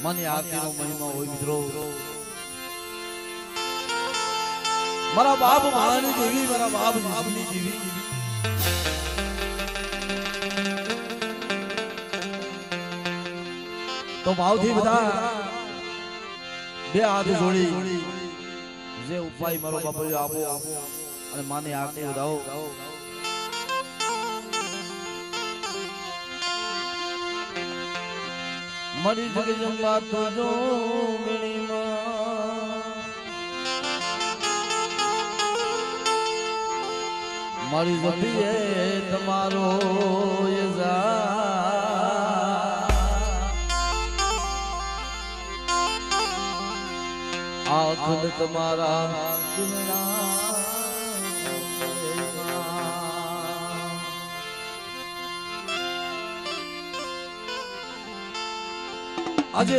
માની આરતીનો મહિમા હોય મિત્રો. મારા બાપ માળાની દેવી, મારા બાપ જીવની દેવી. તો ભાવથી બધા બે હાથ જોડી જે ઉપાય મારો બાપુ આપો અને માની આરતી વધાવો. મરી જગ જંગા તુજો મિણીમાં મરી જપીએ તમારો આખંડ તમારા આજે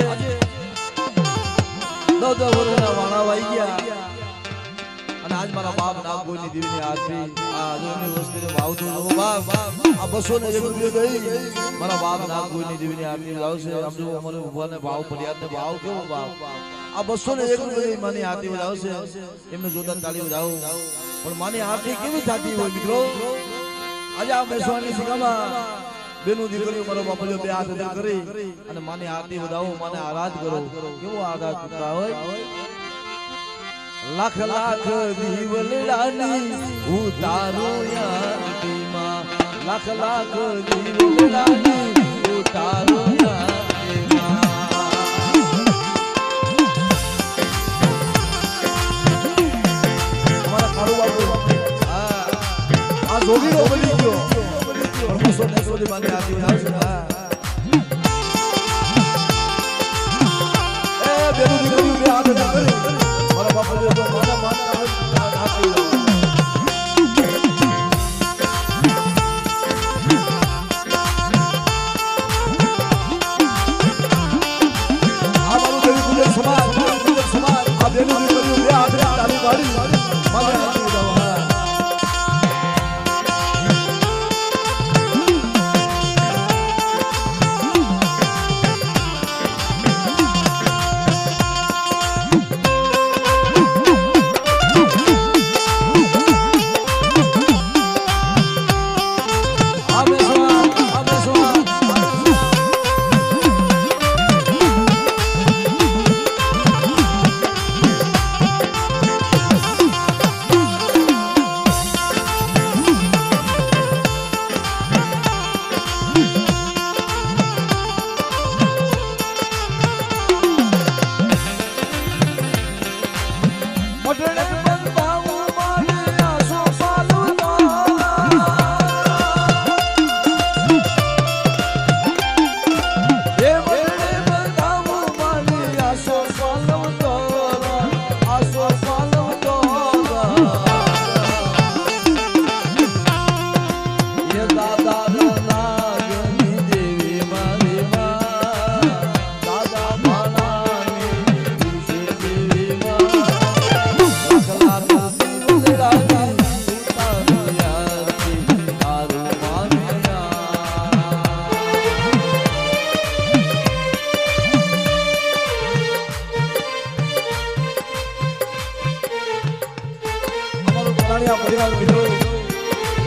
10 વર્ષના વાણા વાઈ ગયા અને આજ મારા બાપ નાગ કોઈની દેવીની આરતી આ જોની વસ્તીને ભાવતો બાપ આ 201 રૂપિયા ગઈ મારા બાપ નાગ કોઈની દેવીની આરતી લાવશે. સમજો મને ભગવાનને ભાવ ફરિયાદને ભાવ કેવો બાપ આ 201 રૂપિયા માની આરતી લાવશે. એમને જોતા તાળી બજાવો. પણ માની આરતી કેવી થતી હોય મિત્રો? આજે આ બેસવાની સિંગામાં બેનું દીકરીઓ મારો બાપુજો બે હાથ કરી અને માની આરતી વધાવો, માને આરાધ કરો. કેવો આરાધ કરતા હોય? લાખ લાખ દીવલડાની ઉતારું યાદીમાં, લાખ લાખ દીવલડાની ઉતારું યાદીમાં. અમારા કાળુ બાપુ આ જોગીનો બની ગયો. માની આરતી આવશે. એ બેનું દીકરીઓ બે હાથ કરી મારા બાપુ જો મારા માતા આરતી આ મારું દેવી પૂજન સમાજ આ બેનું દીકરીઓ બે હાથ તાળી પાડી મારે આરતી ઉડાવવા. પરિવાર મિત્રો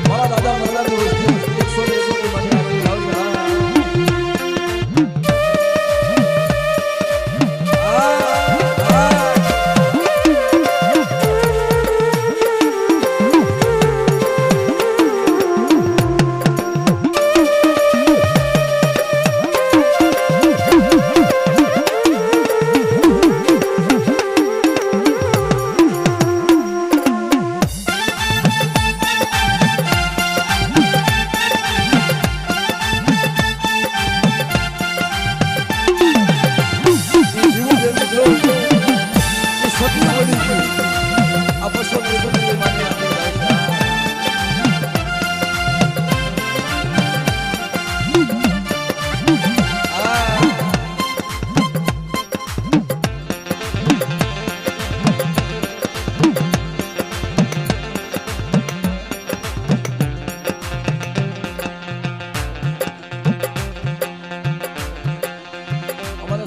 મારા દાદા મરદાની વસ્તી 101 માની આરતી લાવી.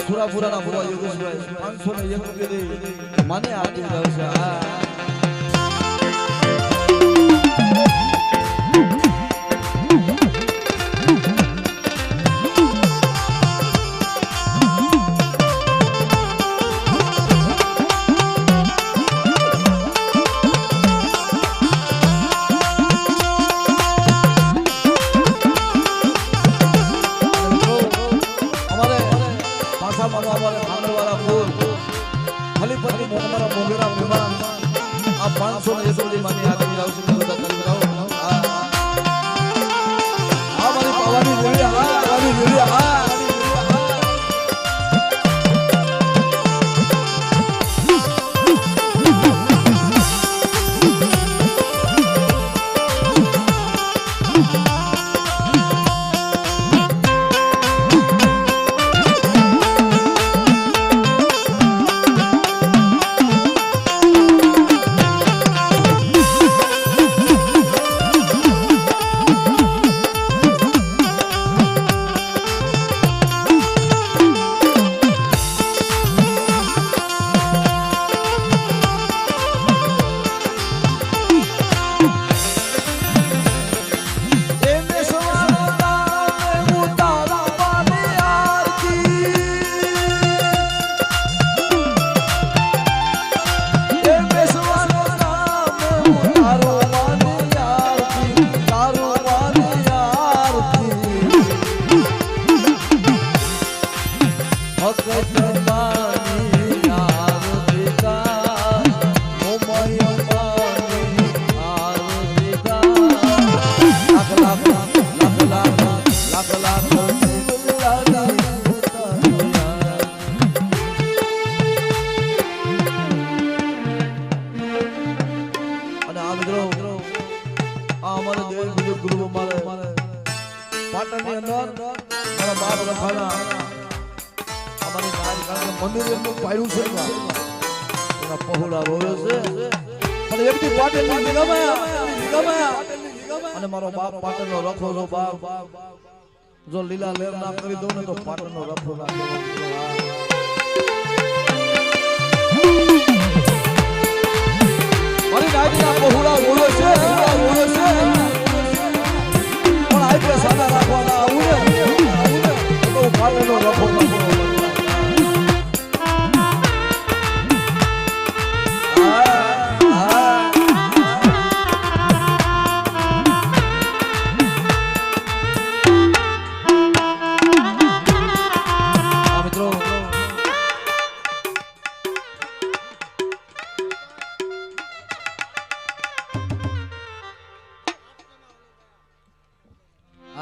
સુરાપુરાના ભુવા યોગેશભાઈ 501 રૂપિયા મને આપી રહ્યો છે આ 501 રૂપિયા માની આપી રહ્યો છે આ મારી પાવાની દેવી આવી દેવી મંદિર એમનું પાડ્યું છે એના પહોળા રોવે છે પણ એકથી પાટેલ ની ગમાયા અને મારો બાપ પાટણ નો રખો છો બાપ જો લીલા લેર ના કરી દઉં ને તો પાટણ નો રખો ના મારી ગાડી ના પહોળા રોવે છે પણ આઈ સાદા રાખવાના આવું ને તો પાટણ નો રખો ના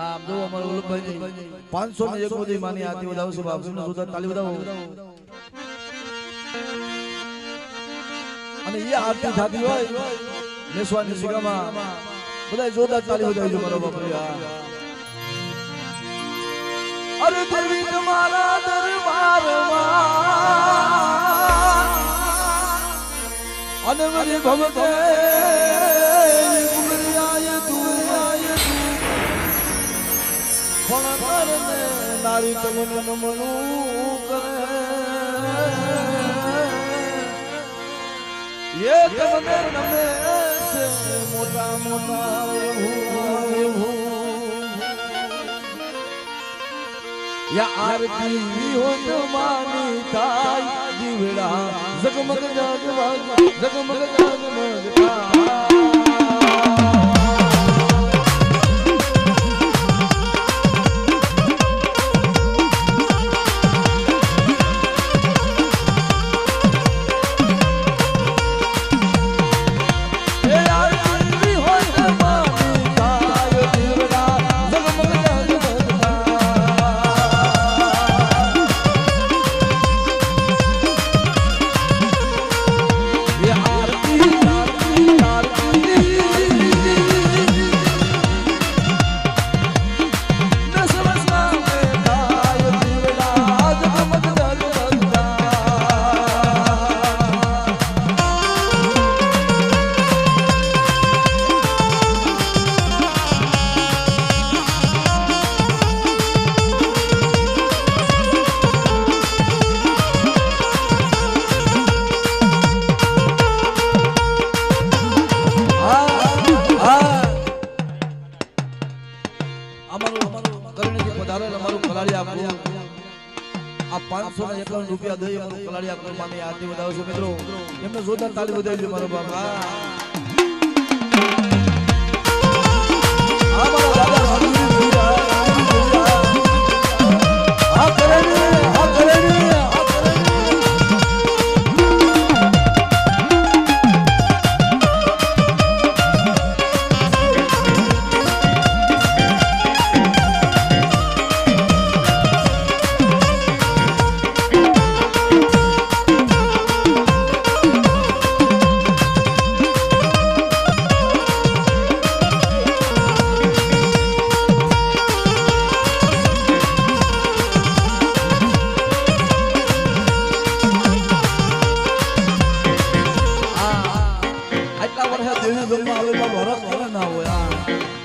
આમ જો અમારો વલ્લભભાઈ 501 સુધી માની આરતી વધાવશે બાપજીને જોતા તાળી વધાવો અને એ આરતી થતી હોય નેસવાની સિગામાં બધા જોતા તાળી વધાવજો મારો બાપજી અરે દેવી તમારા દરબારમાં અને મારી ભગતે નારી તમને નમણું કરે એ તમને નમે છે મોટા મોટા યા આરતી હોય માની થાય જીવડા જગમગ જગમગ આરતી આ 551 રૂપિયા દઈ અમારું કલાડિયા કુરબાની આરતી વધાવો છે મિત્રો એમને જોરદાર તાળી વધાવી મારો બાપા આ મારા દાદા આ કરે ને આ કરે ને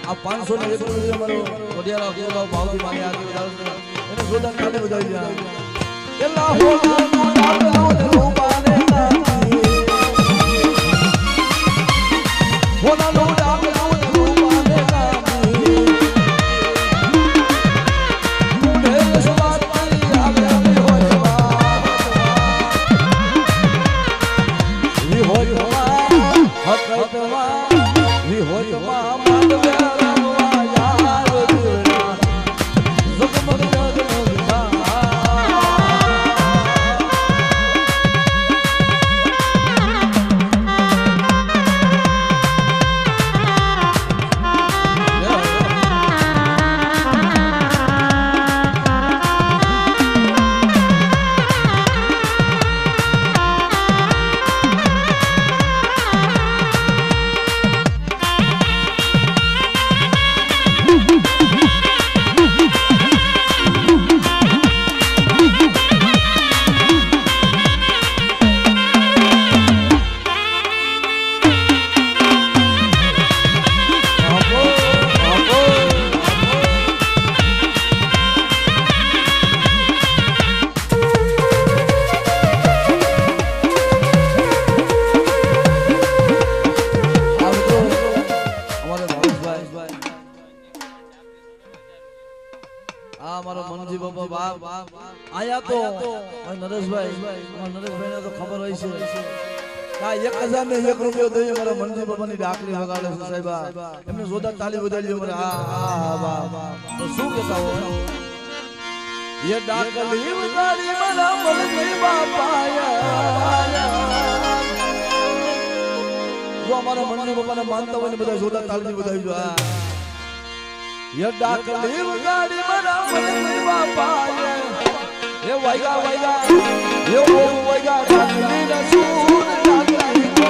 આ 501 રૂપિયા મારો વડિયાળા ગોળા ભાવથી માની આરતી વધારે એને જોરદાર તાળી બજાવી દે એલા હોલા નો રૂપાને નાથી હોલા નો રૂપાને નાથી મુઢે સવાતી આવે હોય વી હોય હકતવા વી હોય માંડવે આયા તો નરેશભાઈ ને તો ખબર હોય છે આ 1001 રૂપિયો દઈએ મારા મનજી બાબાની ડાકલી વગાડે છે સાહેબ એમને જોરદાર તાળી બજાવી મારે હા વાહ તો શું કહેતા હો ये ડાકલી વગાડી મારા મનજી બાપાયા જો અમારા મનજી બાબાને માનતા હોય ને બધા જોરદાર તાળી બજાવી જો ये डाकली वगाड़ी मरा मनजी बापाया ये वाइगा ये वो वाइगा डाकली ना सूर डाकली को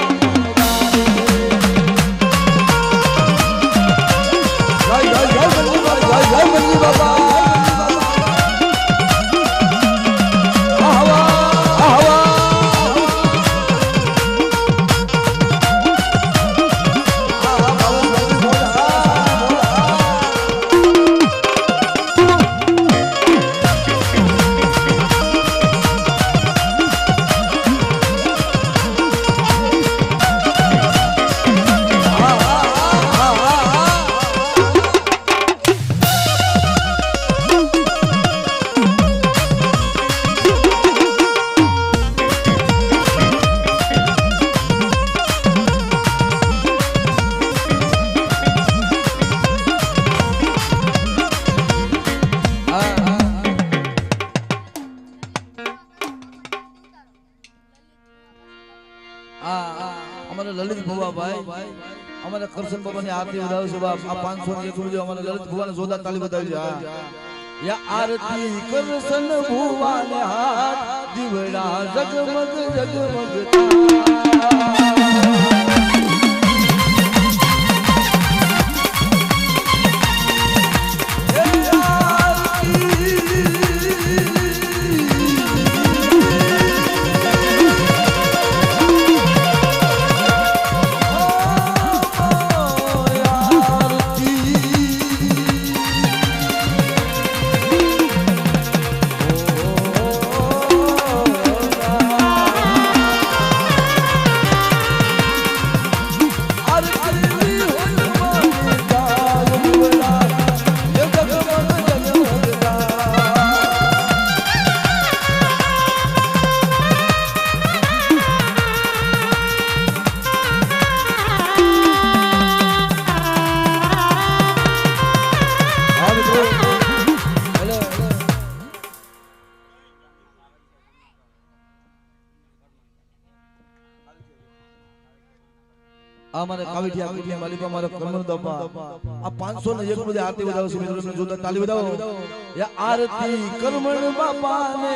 जय मनजी बाबा हमारे ललित भुवा भाई हमारे करशन बाबा ने आरती बजावी છે બાપ આ 501 રૂપિયા અમારે લલિત ભુવા ને જોરદાર તાળી બજાવી છે या आरती करशन भुवा ने हाथ दिवड़ा जगमग जगमग અમારે કાવીઠિયા કુટની માલિકા મારા કમર દબા આ 501 બધી આરતી બજાવો છે મિત્રો જોતા તાલી બજાવો યા આરતી કરમણ બાપાને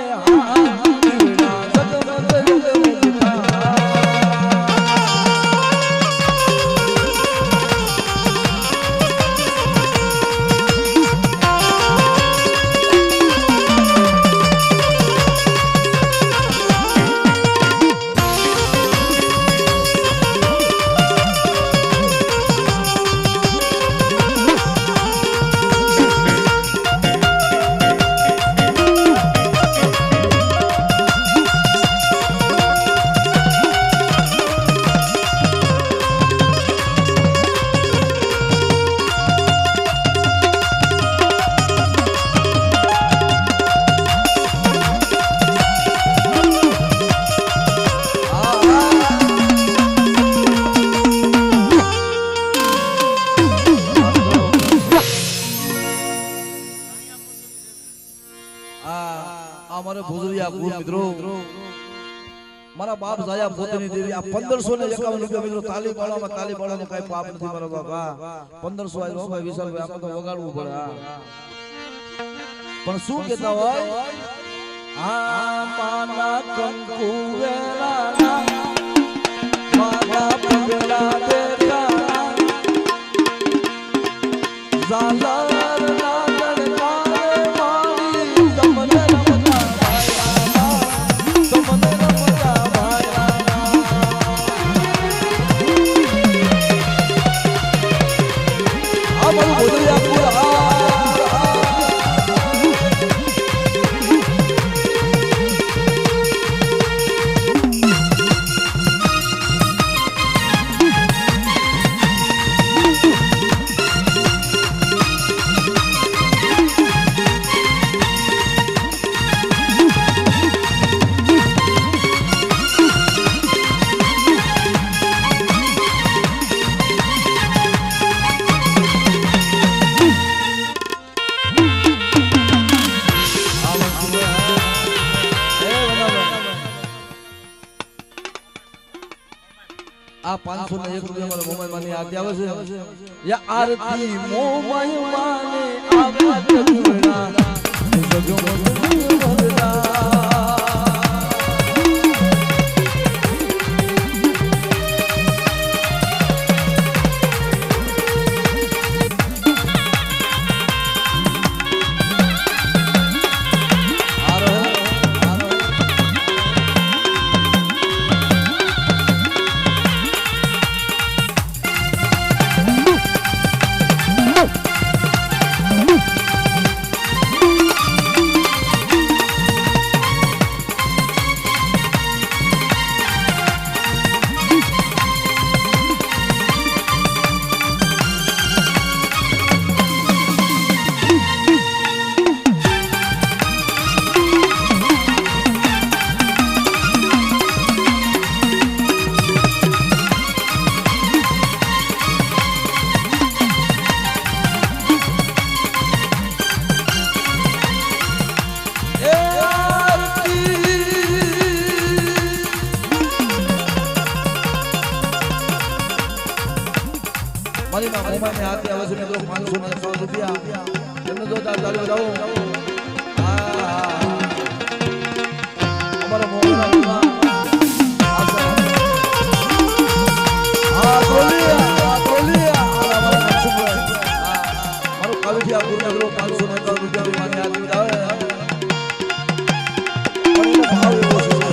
મારા બાપ જાયા પોતાની દેવી આ 1551 રૂપિયા મિત્રો તાલી પાડવામાં કઈ પાપ નથી મારા બાપા 1500 આયો ભાઈ વિશાલભાઈ આપણે તો વગાડવું પડે પણ શું કહેતા હોય આ માના કંકુ વેલાના માના પગલા દેખા ઝાલર આ 501 રૂપિયા મારા મોમાઈ માની આરતી આવે છે યા આરતી મોમાઈ માને આવા જગણા મારી મોમાઈ ને આરતી આવે છે મિત્રો 501 રૂપિયા તમને જોતા ચાલુ જાઓ અમારા મોમાઈના મારો કાવીઠિયા ગુરુનગરો 501 રૂપિયા માની આરતી આવે ભાવ એવો છે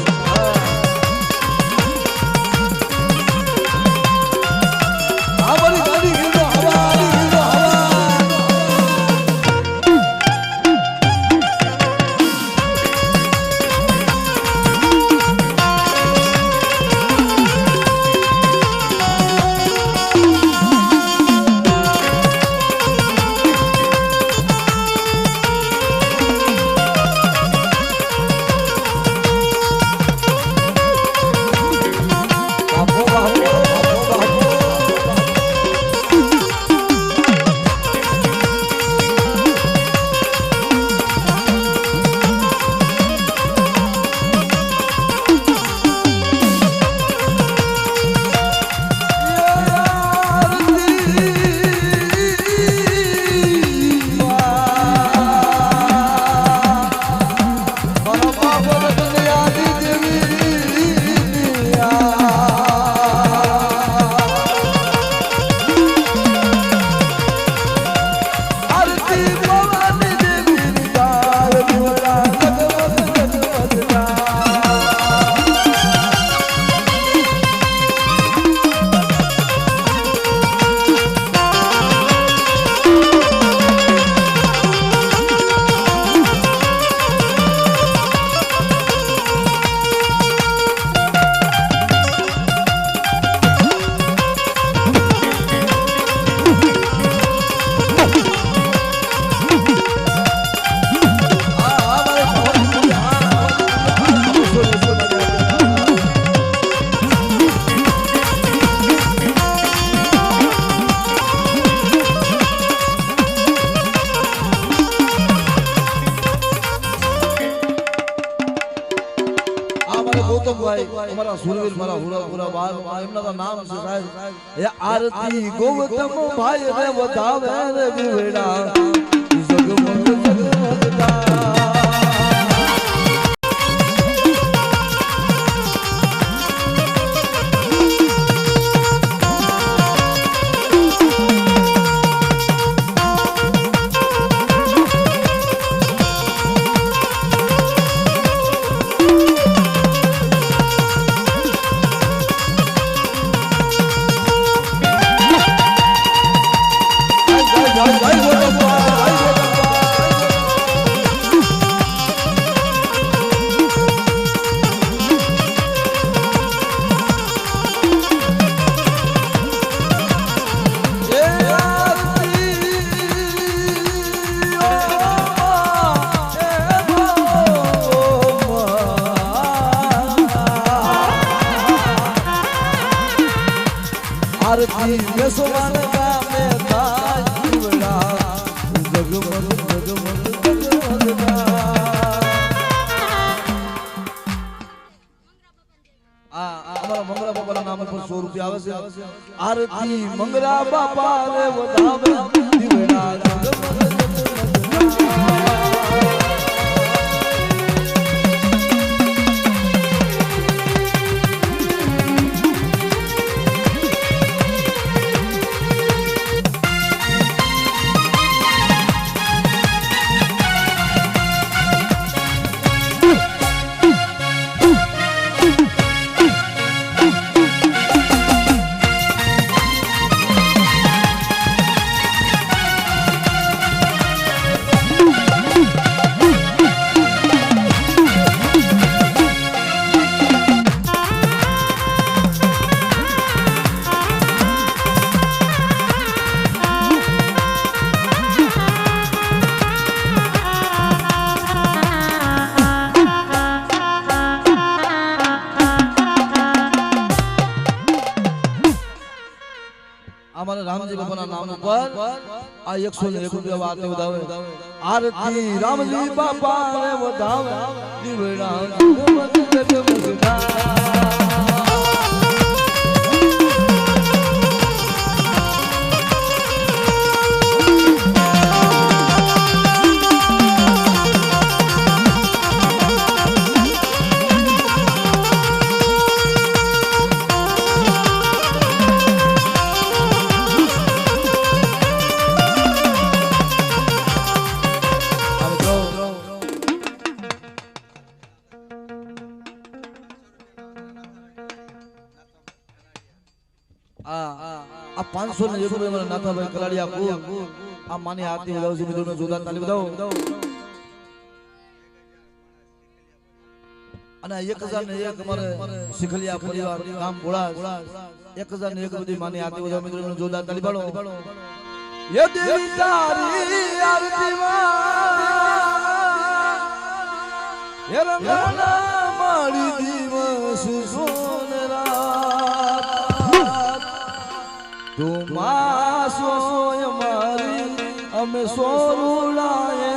અમારા સુરવીર મારા હુરાપુરા બાર એમના નામ છે સાહેબ એ આરતી ગોવતમ ભાઈ રે વધાવે રે વિવેડા જગમગ જગમગતા आरती यशोमान गामे थाय दिवड़ा जगमग जगमग जगमगता અમારા મંગરા બાપાના નામ પર 100 રૂપિયા આવે છે આરતી મંગરા બાપા રે વધાવે દિવડા જગમગ हमारे रामजी बाबा नाम पर आ 101 रुपया आरती बतावे आरती रामजी बाबा रे बतावे दिवड़ा जगमग जगमगता आ 501 रुपया मेरा नाथा भाई कलाड़िया को आ माने आरती बजाओ से मित्रों ने जोरदार ताली बजाओ અને 1001 અમારે શિખલિયા પરિવાર ગામ ગોળા 1001 બધી માની આરતી બજાવો મિત્રોને જોરદાર તાલી પાડો ये देवी तारी आरती માં ये रंगना मारी दिवस सोनरा तुम सोय मारी અમે સોરુલાએ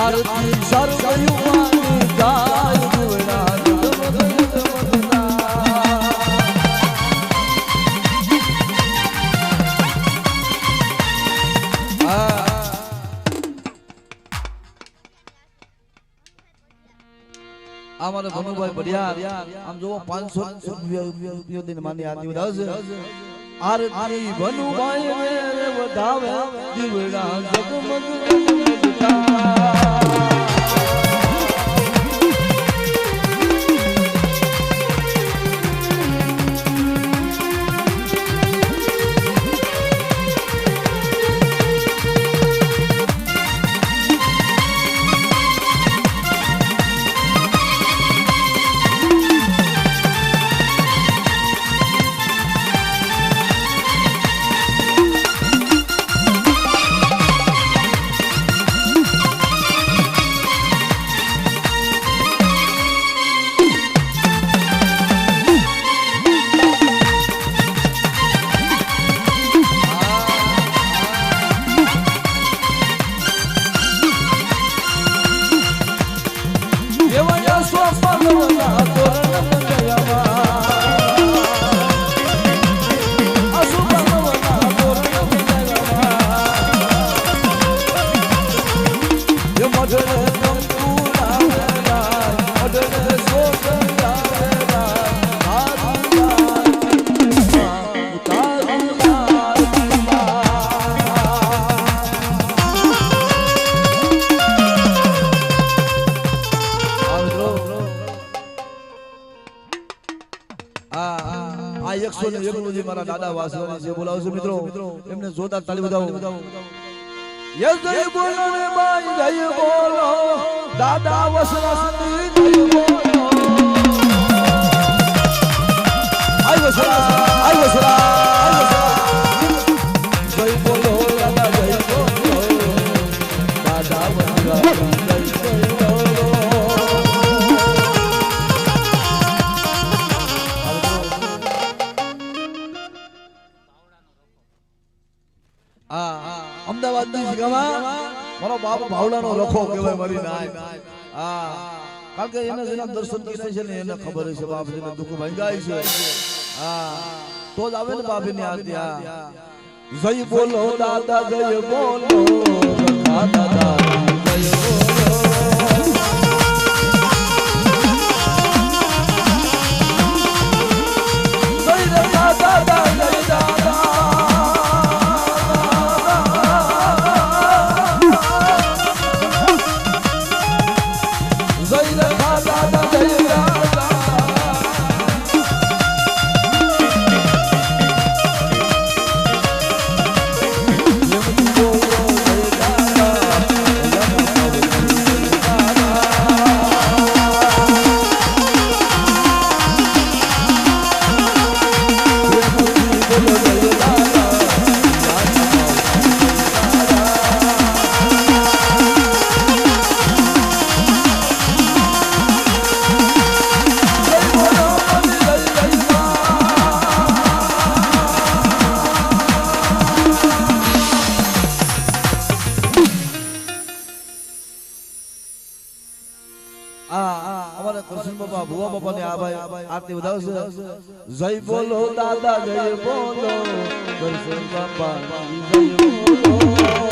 આરતી સર્વયુવાની ગાય જીવડા અમારે ભનુભાઈ બઢિયા આમ જો 500 રૂપિયા દઈને માની આરતી વધાવશે આરતી ભનુભાઈ મેરે વધાવે જીવડા જગમગ મારા દાદા વાસવાની છે બોલાવજો મિત્રો એમને જોરદાર તાળી બજાવો જય બોલો રે ભાઈ જય બોલો દાદા વસરાની જય બોલો આય વસરા આય વસરા જય બોલો દાદા જય બોલો દાદા વસરાની અમદાવાદ ની જગ્યામાં મારો બાપ ભાવલાનો લખો કહેવાય મારી નાય કારણ કે એને જેના દર્શન કરે છે ને એને ખબર છે બાપ જેને દુઃખ ભાંગાય છે તો જ આવે ને બાપ ની આરતી જય બોલો દાદા જય બોલો દાદા જય બોલો આરતી વધાવશે જય બોલો દાદા જય બોલો દર્શન બાપા જય બોલો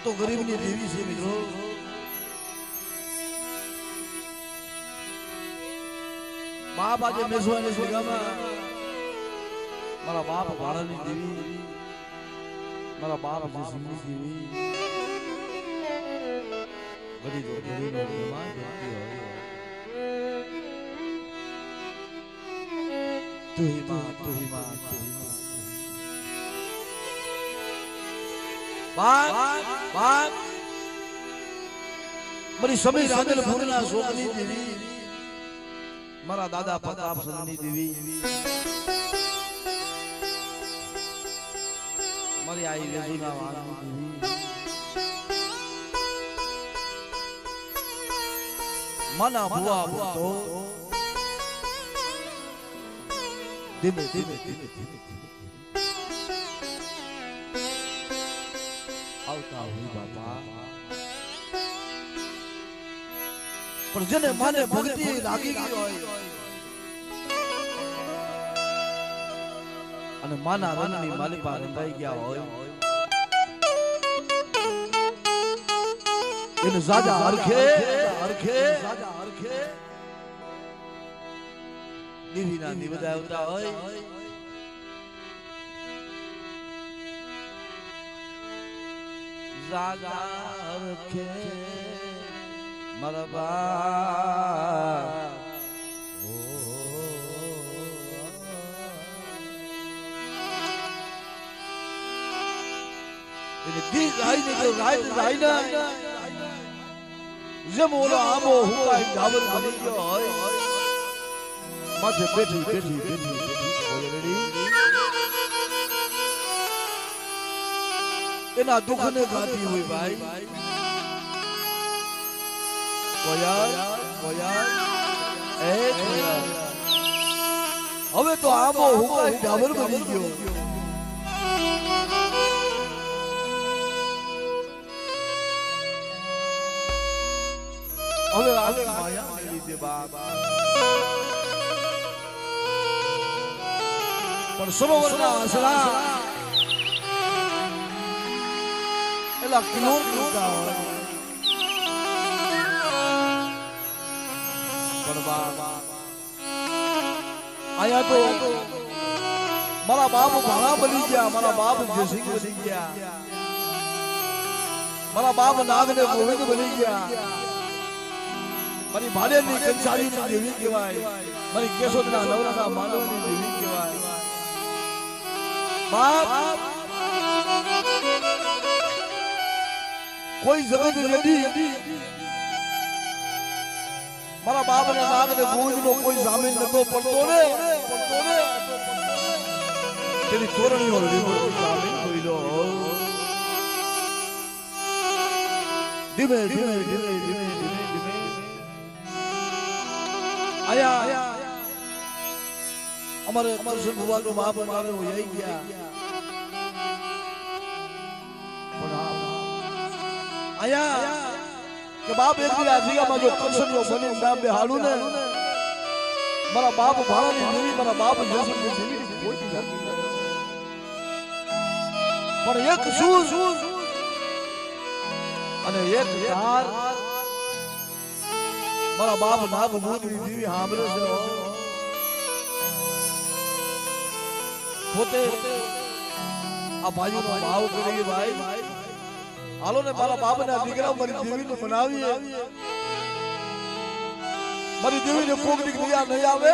તો ગરીબની દેવી છે મિત્રો. બાપ આજે મેસવાની જગ્યામાં મારા બાપ ભાડાની દેવી, મારા બાપ જે સિંહની દેવી બધી તો ગરીબનો ભગવાન જોતી હોય. તું હી માં, તું હી માં, તું હી માં. બાપ બાપ મારી સમી રાંદલ ભૂરના શોકની દેવી, મારા દાદા પ્રતાપ ચંદ્રની દેવી, મારી આઈ વેજુના વાળની દેવી, મના ભુવા ભૂતો ધીમે ધીમે ધીમે ધીમે આવતા હોય બાપા. પણ જેને માને ભક્તિ લાગી ગઈ હોય અને માના રંગની માલિપા રંગાઈ ગયા હોય એને જાજા હરખે હરખે હરખે દેવીના નિવેદા આવતા હોય. જાજા હરખે મારા બા દી જાય ને તો રાત જાય ને જેમ ઓલો આબો હુકાઈ ડાબર બની ગયો હોય માથે બેઠી બેઠી બેઠી બેઠી એના દુઃખને ગાતી હોય ભાઈ. કોયા કોયા એ કોયા હવે તો આબો હુકાઈ ડાબર બની ગયો. હવે આવે માયા લીધે બાપ પણ સરોવરના આસરા એલા કિલોર કરતા હોય પણ બાપ આયા તો મારા બાપ ભાણા બની ગયા, મારા બાપ જસિંગ બની ગયા, મારા બાપ નાગને ગોવિંદ બની ગયા, મારી ભાડેની કંસારીની દેવી કહેવાય, મારી કેશોદના નવરાના માનવની દેવી કહેવાય. બાપ કોઈ જગત રેડી મારા બાપને નાગને ગોવિંદનો કોઈ જામીન નતો પડતો ને તેની તોરણીઓ જામીન કોઈલો ધીમે ધીમે ધીમે ધીમે આયા અમારે સુન ભગવાનનો મહાપ મારે હોઈ ગયા આયા કે બાપ એક દિન આજીગામાં જો કંસનીઓ બની નામ બે હાલું ને મારા બાપ ભાણાની દેવી, મારા બાપ જસુની દેવી કોઈ પણ એક સૂર અને એક ધાર મારા બાપ નાગ ભૂતની દેવી સાંભળે છે. પોતે આ ભાઈઓનો ભાવ કરી ભાઈ હાલો ને મારા બાપના દીકરા મારી દેવીને મનાવીએ, મારી દેવીને કોકની ક્રિયા નહીં આવે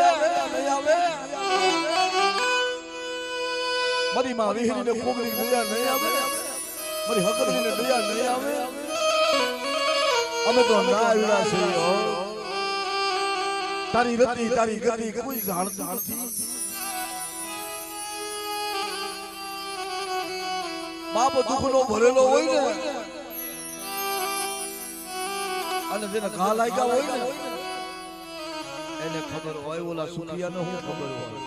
નહીં આવે, મારી માં વિહરીને કોકની ક્રિયા નહીં આવે, મારી હકરીને દયા નહીં આવે. અમે તો ના આવ્યા છીએ, તારી રતિ તારી ગતિ કોઈ જાણતા નથી. બાપ દુઃખનો ભરેલો હોય ને અને જેને ઘા લાગ્યા હોય ને એને ખબર હોય, ઓલા સુખિયાને શું ખબર હોય.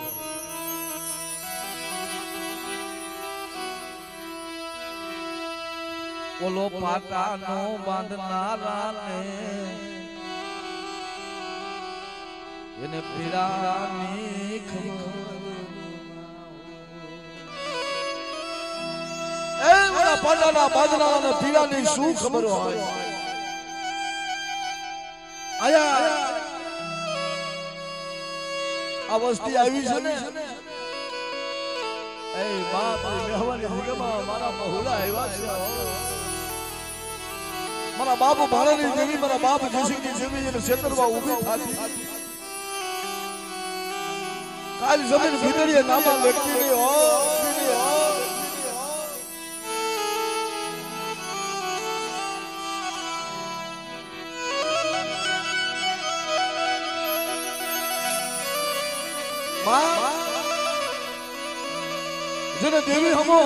ઓલો પાટાનો બાંધનારાને એને પીડાની ખબર પાડાના બાદના અને પીડાની શું ખબર હોય આયા આ વસ્તી આવી છે ને એ બાપ મેહવાની જગ્યામાં મારા બહુલા આવ્યા છે મારા બાપ ભાણાની દેવી મારા બાપ જસીની દેવી એને ક્ષેત્રમાં ઊભી થાતી કાલ જમીન ભીતરીએ નામા લટકી હો જેને દેવી હમો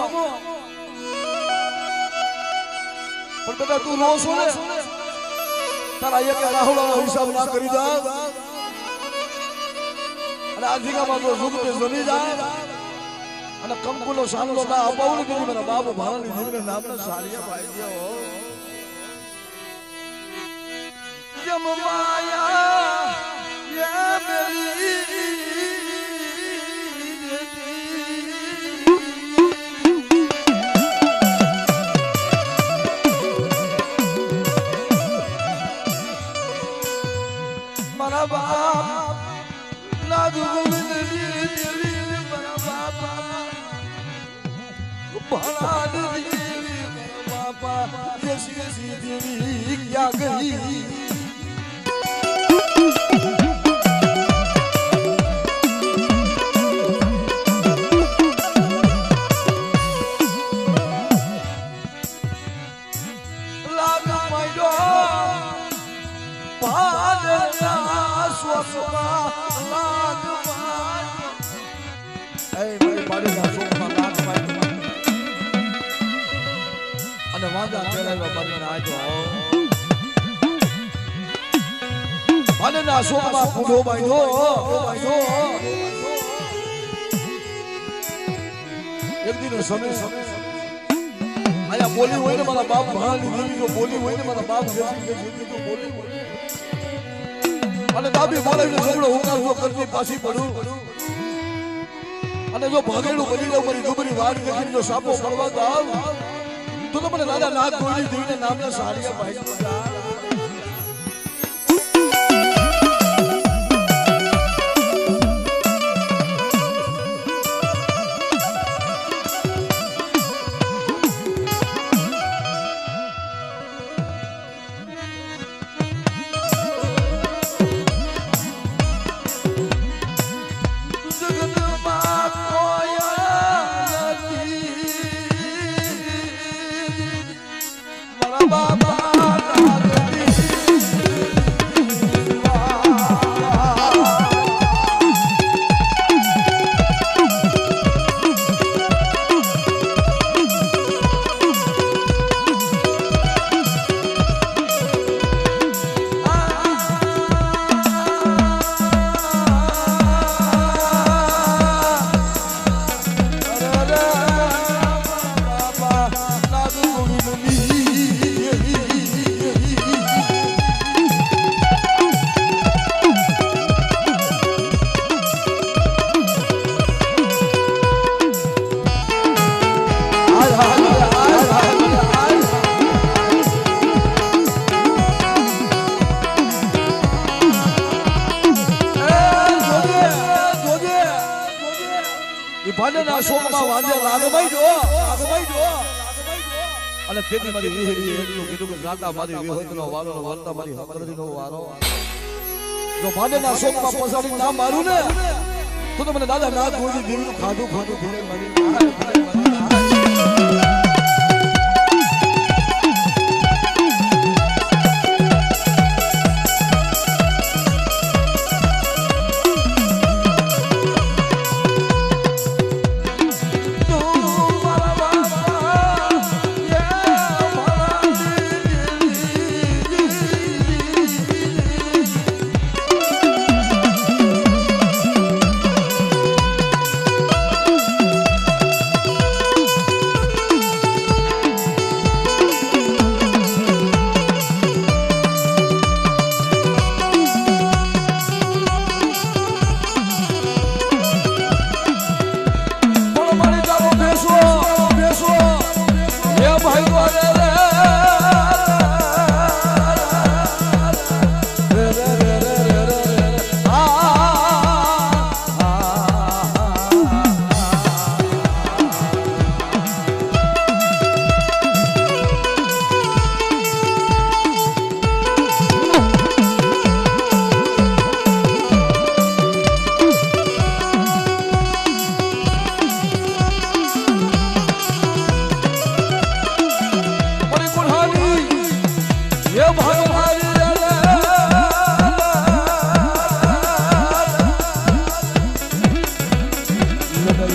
પણ બેટા તું નો છો ને તારા એક રાહુલાનો હિસાબ ના કરી જા અને આજીગામાં તો સુખતે જમી જાય અને કંકુનો સાંગલો ના અપાવડી દીધી મારા બાબુ ભાણાની દેવીને નામને સાળિયા ભાઈ ગયો જમ માયા યે મેરી क्या गई અને વાંદા કેળાવ્યા બાંધીને આજો અને ના શોકમાં ફૂડો બાંધ્યો એક દિન સમય આયા બોલી હોય ને મારા બાપ ભાણાની દેવી જો બોલી હોય ને મારા બાપ જસી જો બોલી હોય અને દાબી બોલાવીને સગડો હુંકારો કરતી પાછી પડું અને જો ભાગેલું બની ગયું મારી ડુબરી વાડ દેખીને જો સાપો પડવા દાવ તો મને દાદા નાગ ગોળી દેવીને નામને સાળિયા ભાઈ ભાડના શોકમાં વાંજે રાગભાઈ જો અને તેથી મારી વિહેરી એટલું કીધું કે ગાતા મારી વિહોતનો વારો વર્તા મારી હકરજીનો વારો જો ભાડના શોકમાં પસાડી ના મારું ને તો મને દાદા ના કોઈ દીવનું ખાધું ભીડે મારી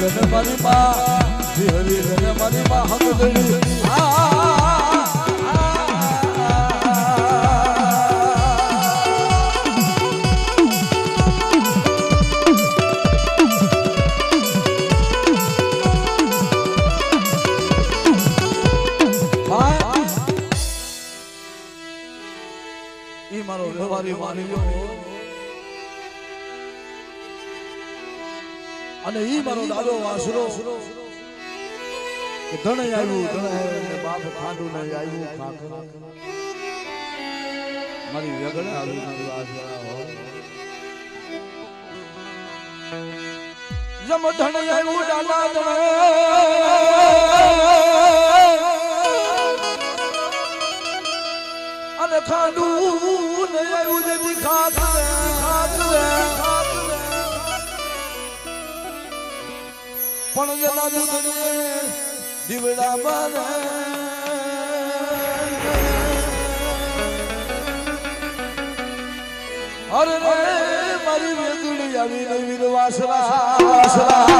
ને મારી માં હરી ને મારી માં હક દડી ઈ મારો વ્યવહારી માની લો અને ઈ મારો દાદો વાસરો કે ધણે આવ્યું ને બાપ ખાંડું ને આવ્યું ખાખરે મારી વેગણે આવી વાસરા હો જમ ધણે આવ્યું ડાલા ધણે અને ખાંડું ને આવ્યું જેથી ખાખરે પણ જેના દૂધને દીવડા મારે અરે રે મારી વેગડી આવી વીર વાસરા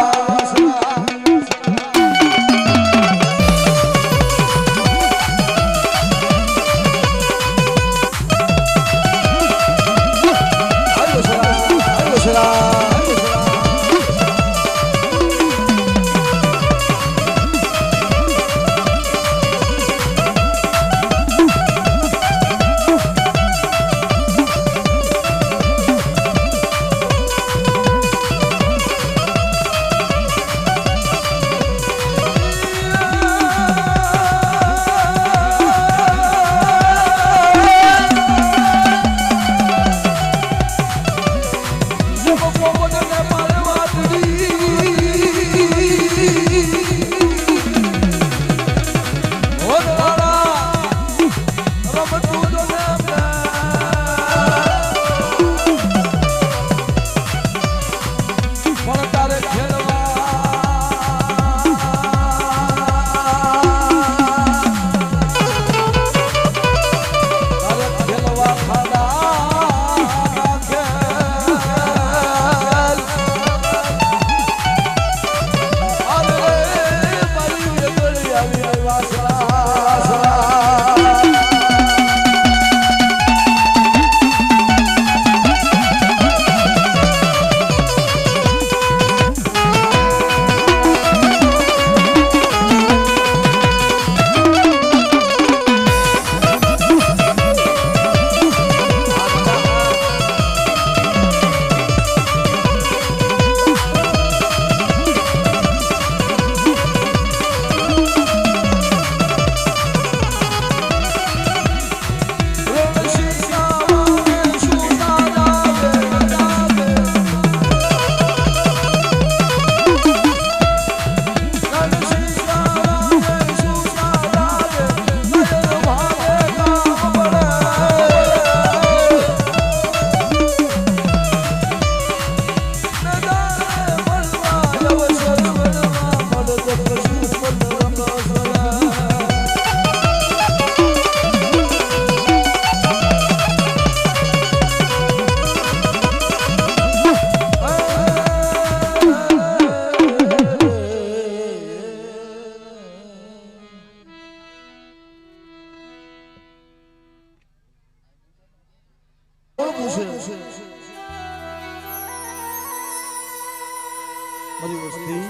મારી વસ્તી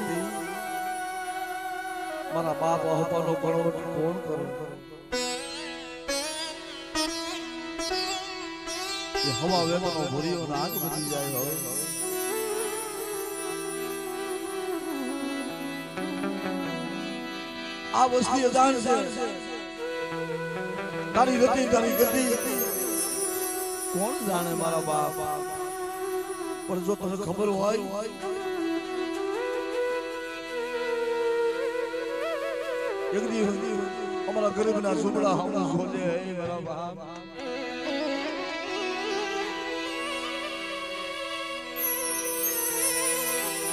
મારા બાપ અહપાનો ગણો કોણ કરે એ હવા વેગનો ભૂરીઓ નાક બચી જાય હવે આ વસ્તી અજાણ છે તારી રતી તારી ગતિ કોણ જાણે મારા બાપ પણ જો તને ખબર હોય એક દિવસ અમારા ગરીબના ઝૂંપડા હમણાં ખોજે મારા બાપ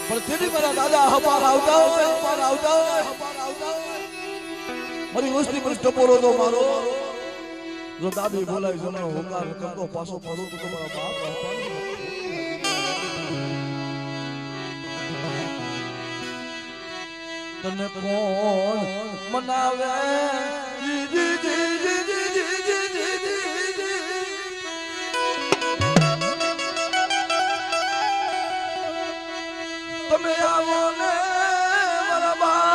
પણ તેની મારા દાદા હપાર આવતા હોય મારી વસ્તી પર ટપોરો તો મારો જો દાદી બોલાય જમણો હોકાર કરતો પાછો પડો તો તમારા બાપ હપાર તને કોણ મનાવે તમે આવો ને મારા બા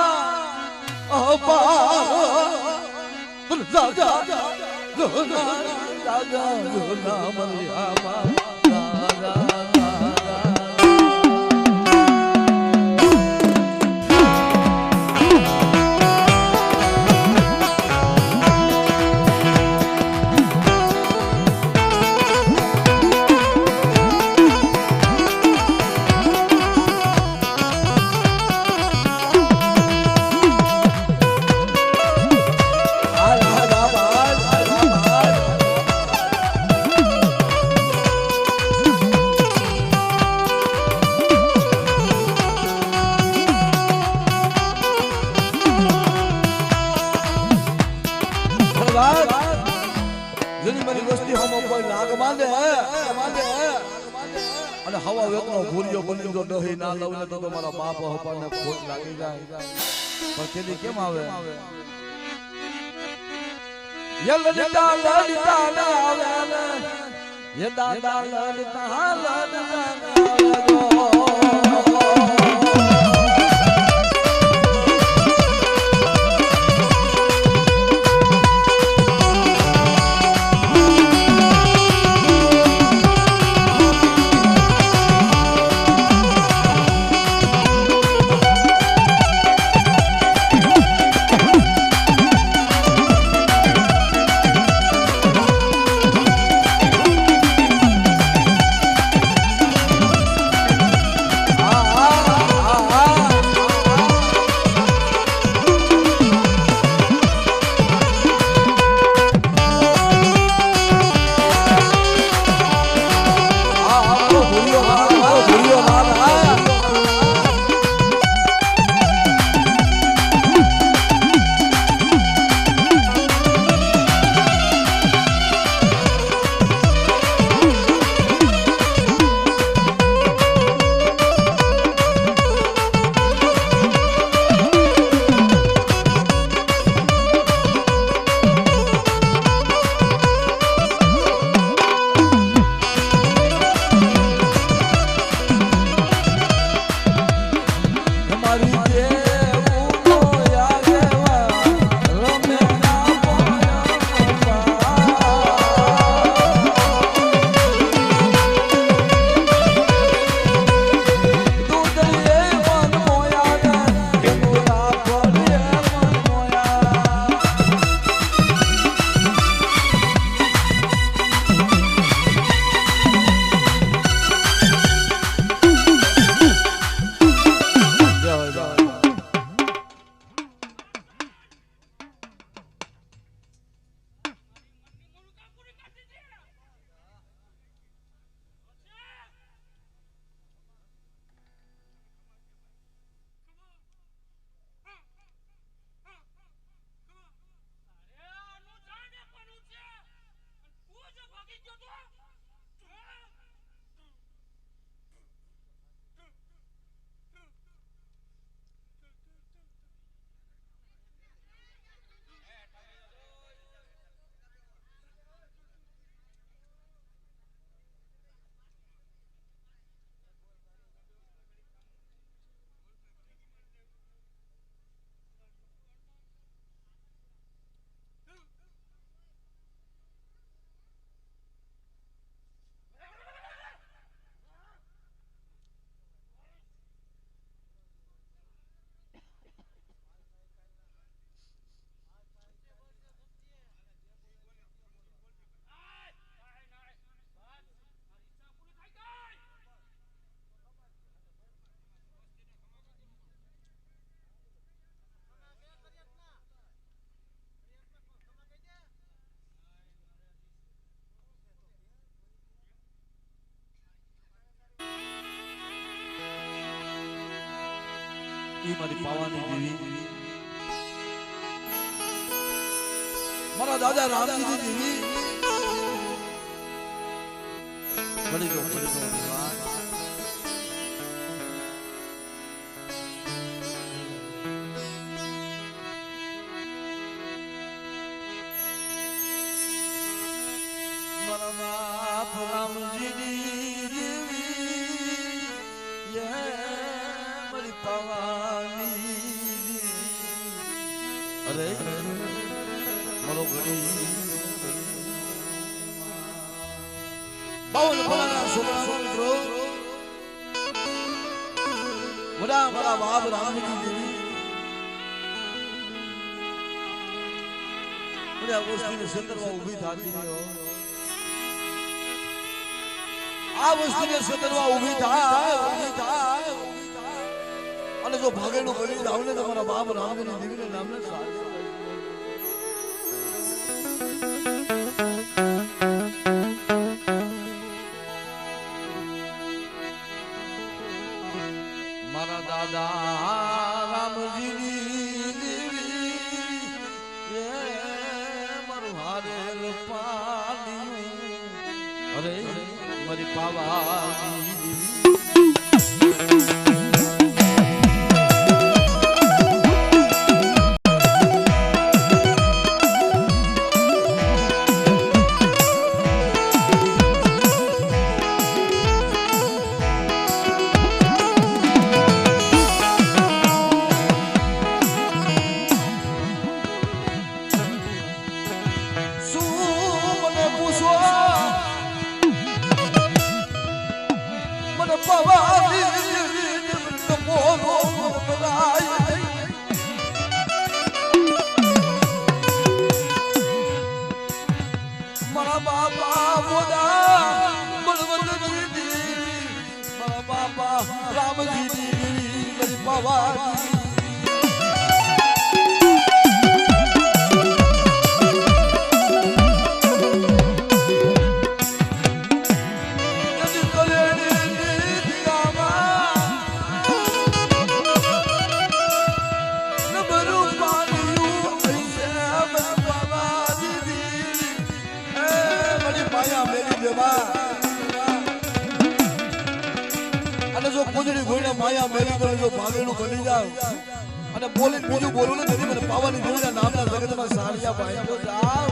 અને હવા વેકનો ભૂરિયો બની જો દહી ના લઉં ને તો મારા બાપ હપાને ખોટ લાગી જાય પણ તેની કેમ આવે યલદા લડતા ના આવે યે દાદા લડતા ઈ મારી પાવાની દેવી મારા દાદા રામજી દેવી ઘડી દો પવાની અરે મારો ઘડી બાવન ભલાના છોકરાનો મિત્રો વડા મારા બાપ રામજી દેવી આ વસ્તુની સતરમાં ઊભી થતી નહીં આ વસ્તુને સતરમાં ઊભી થાય અને જો ભાગેનું કરી જાવ ને તમારા બાપ રામજી દેવીને નામને મારા દાદા રામજીની દેવી મારું હારેલ પાણી અરે મારી પાવાની દેવી રામજી દેવી મારી પાવાની જો કુંજડી ગોઈના માયા મેલી તો જો ભાગેનું બની જાવ અને બોલી બીજું બોલું ને તેથી મને પાવાની દેવીના નામના જગતમાં સારિયા ભાઈ તો જાવ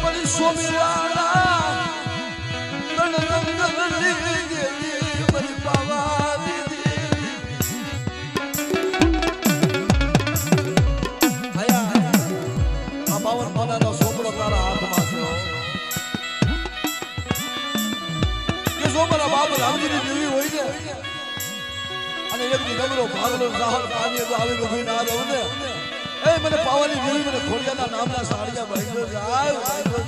મરી સોમિયાના મરી પાવાની બાવન માનાનો સોપડો તારા હાથમાં છે કે જો મારા બાપ રામજીની દેવી હોય ને અને એક નગરો ભાગલો સાહર પાણી આવી ગયો ના રહું ને એ મને પાવાની દેવી મને ખોડિયાના નામના સાડિયા ભાઈ જાય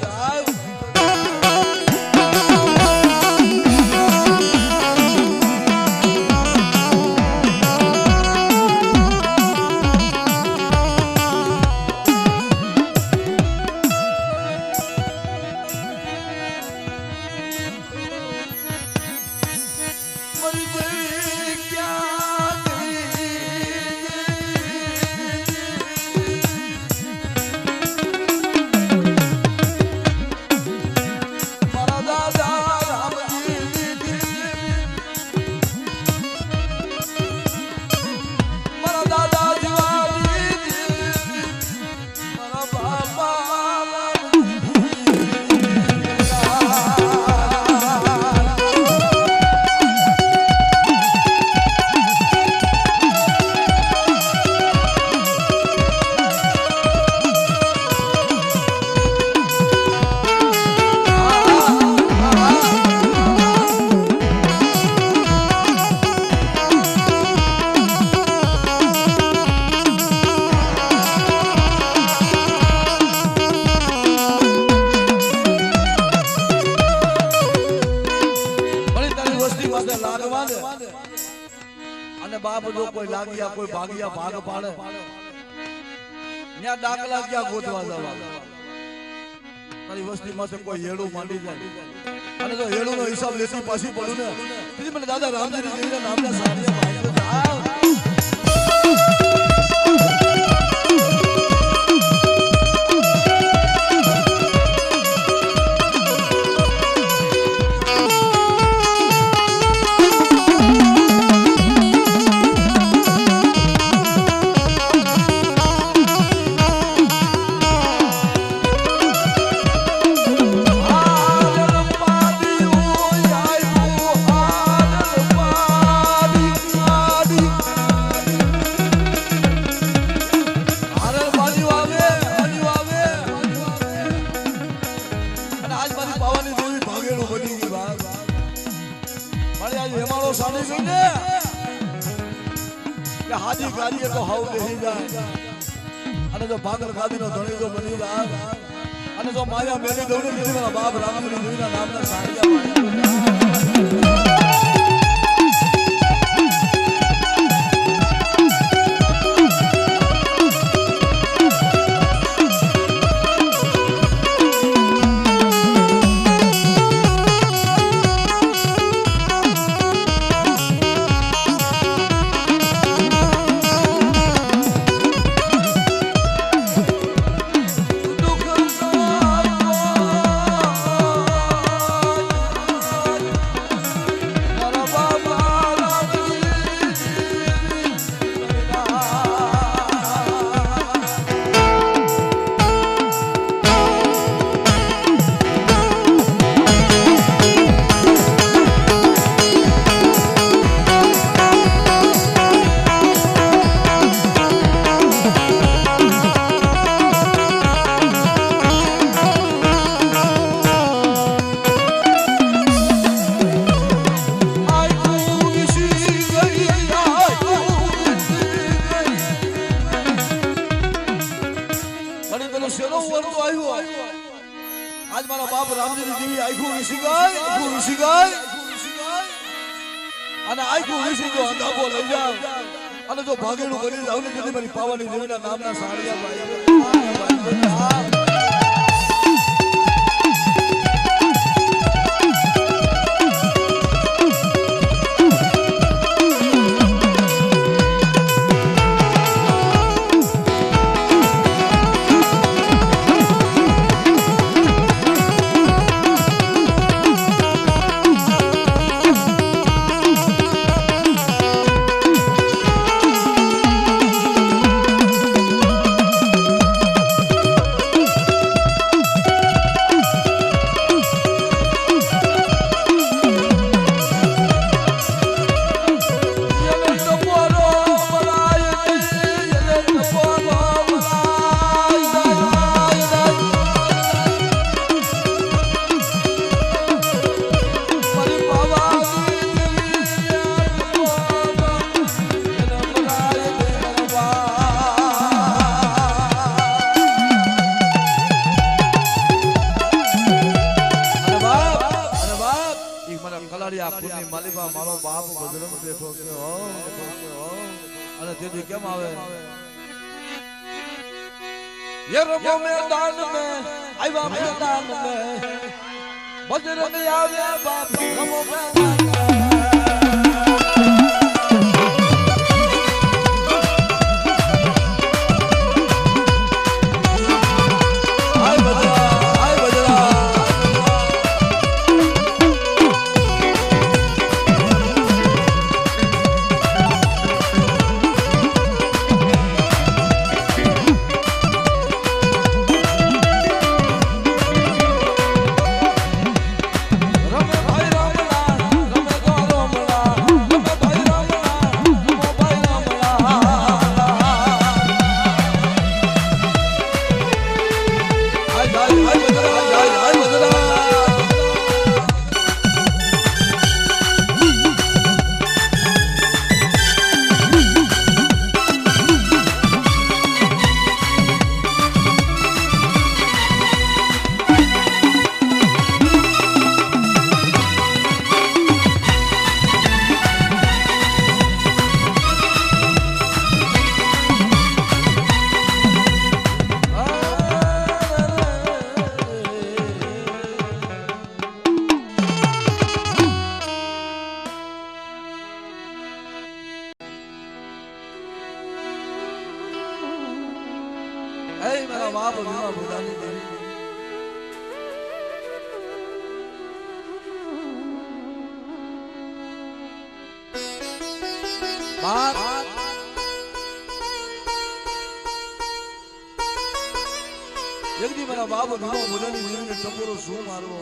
અને બાપ જો કોઈ લાગ્યા કોઈ ભાગ્યા ભાગ પાડે ત્યાં ડાકલા ક્યાં ગોતવા જવા તારી વસ્તીમાં કોઈ હેડું માંડી જાય અને જો હેડું નો હિસાબ લેતી પાછી પડું ને તેથી મને દાદા રામજી દેવીના નામના સારિયા ભાઈ હાજી ગાડીએ તો હાવ બેહી જાય અને જો ભાગલ ગાદીનો ધણી જો બની જાય અને જો માયા મેલી દોડી દીધી મારા બાપ રામજી દેવીના નામના સાડિયા आज मारा बाप रामजी देवी आखू ऋषि गाय અને આખું ઋષિ જો અંધાપો લઈ જાવ અને જો ભાગેડું કરી જાવ ને તેથી મારી પાવાની દેવીના નામના સાડિયા ભાઈ માલિકા મારો બાપ બજરંગ બેઠો છે અને તેથી કેમ આવે ये रमो मैदान में आया मैदान में बजरंग आवे बाप रमो मैदान मेरा बाप भीमा भूदानी देवी बाप जल्दी मेरा बाप भीमा भूदानी देवी ने टपोरो शू मारो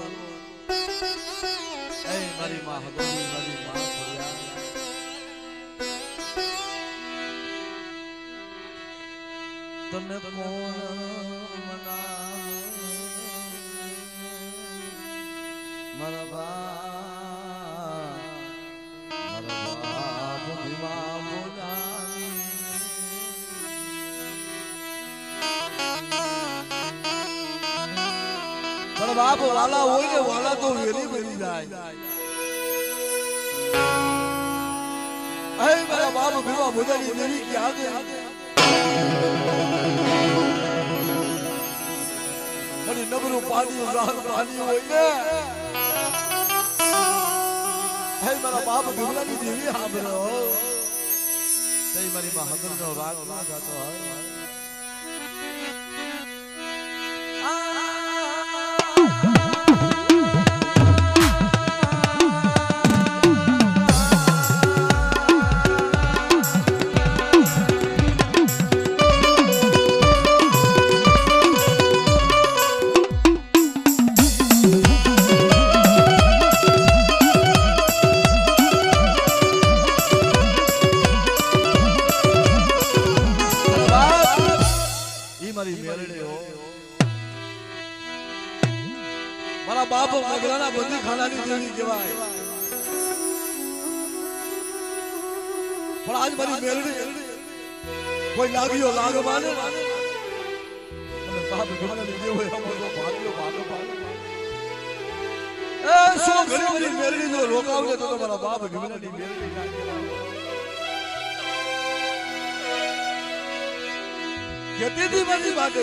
ऐ मारी मां हदोनी मारी मां तने कौन मनावे मारा बाप भीमा भूदानी મારા બાપ વાલા હોય ને વાલા તો વેરી બની જાય મારા બાપ ભીવા બોજાની દેવી કે આગે મને નબરું પાણી રાહત પાણી હોય ને મારા બાપ ભીવલાની દેવી સાંભળો તઈ મારી માં હગરનો રાગ ના ગાતો હોય મારા બાપ મગરાના બંદી ખાનાની દેવી કહેવાય પણ આજ મારી મેલડી કોઈ લાગ્યો લાગ માને અને બાપ ખાનાની દેવ હોય અમારો ભાગ્યો એ સો ઘણી મારી મેલડી જો રોકાવજે તો મારા બાપ ખાનાની મેલડી કેતી મારી વાત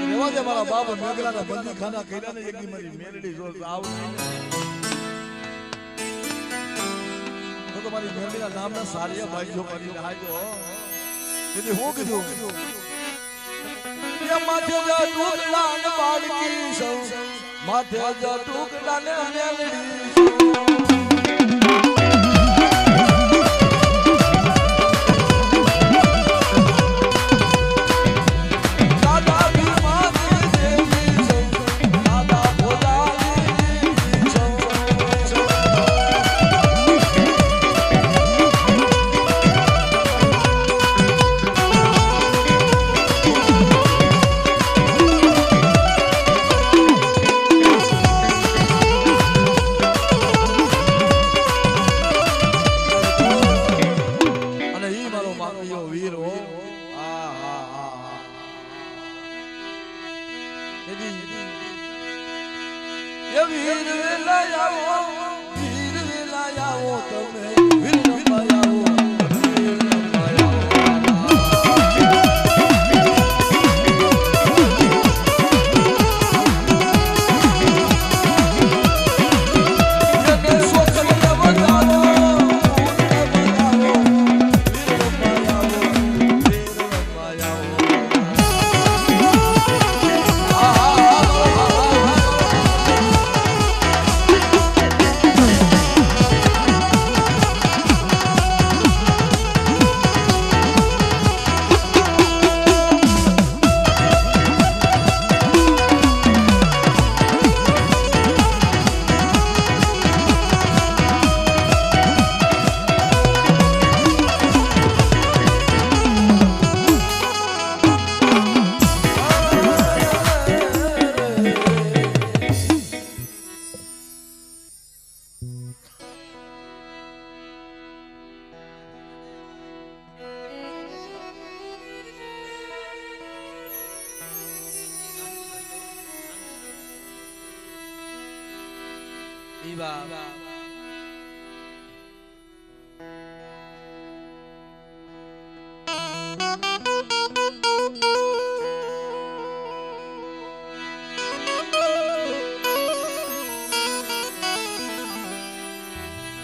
રેવા દે મારા બાપ મેઘલાના બંદી ખાના કર્યા ને એકની મારી મેલડી જો આવ તો મારી મેલડીના નામના સારિયા ભાઈ જો કરી આજો તેથી હું કીધું કે માથે જા ટુકડા ને બાળકી સૌ માથે જા ટુકડા ને મેલડી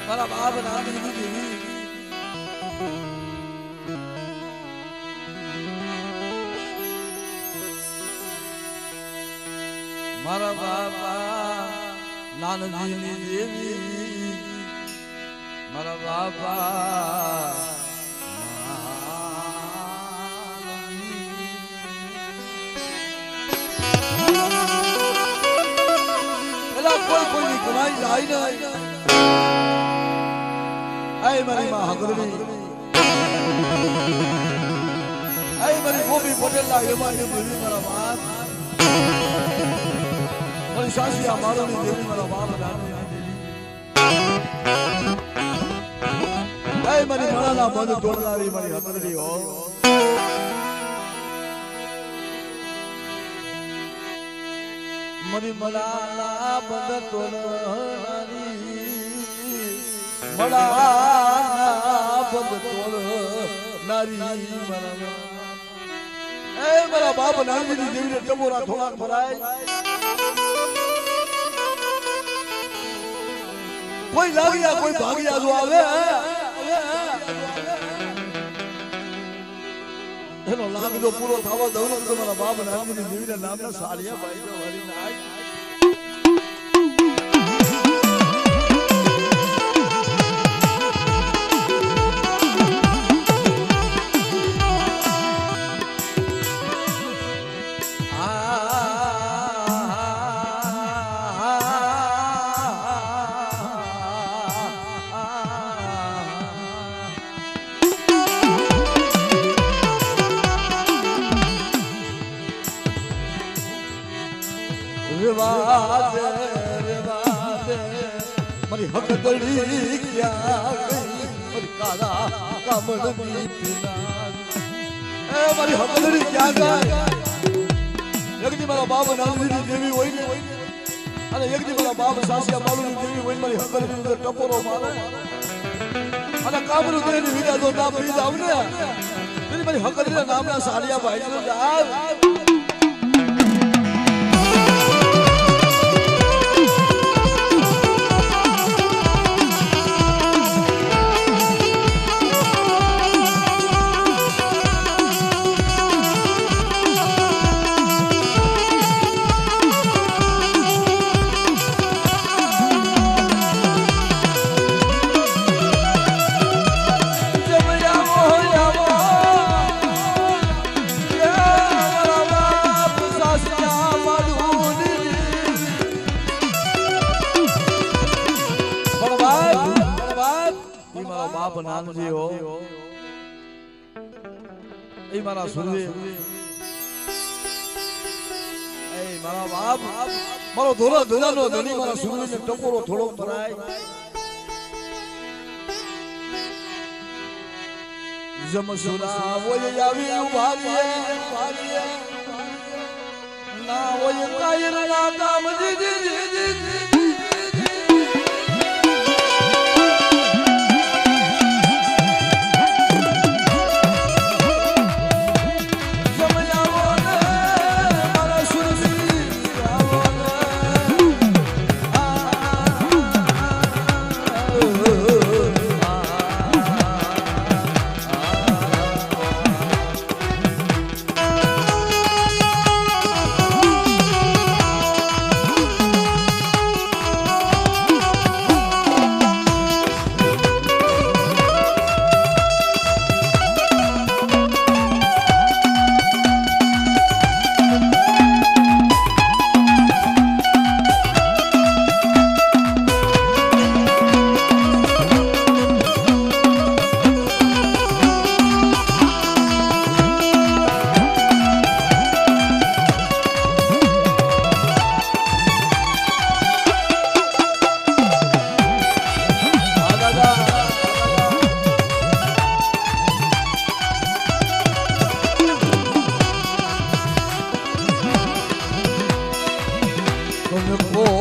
મારા બાપ નામની દેવી મારા બાપા નાનજીની દેવી મારા બાપા એલા કોઈ કમાઈ જાય નહીં આય મારી માં હગરવી આય મારી ગોપી પટેલ ના એમાની દેવી મારા બાપ મારી સાસિયા મારોની દેવી મારા બાપ નાની દેવી આય મારી માળાના બંધ તોડનારી મારી હગરવી હો મરી મલાના બંધ તોડનારી મલાના બંધ તોડનારી મારા બાપ નાનજીની દેવીને ટબોરા થોડાક ભરાય કોઈ લાગ્યા કોઈ ભાગ્યા જો આવે એનો લાગ જો પૂરો થવા દઉં તો મારા બાપ નાનજીની દેવીના નામના સાલિયા ભાઈ જો વળી નાય મારી હકદડી ક્યાં ગઈ મારી કાલા કામળની પીના મારી હકદડી ક્યાં ગઈ એકદી મારા બાપ નાનજીની દેવી હોય ને અને એકદી મારા બાપ સાસિયા માલુની દેવી હોય મારી હકદડી અંદર ટપોરો મારે અને કામનું દેની વિના તો ના પી જાવ ને મારી હકદડીના નામના સાલિયા ભાઈ નો જાવ નાનજી હો એ મારા સુરવીર એ મારા બાપ મારો ધોરા ધોરાનો ધણી મારા સુરવીરને ટકોરો થોડો ભરાય જમસુરા ઓય આવી ઉભારીએ ના ઓય કાયર ના કામ જી Oh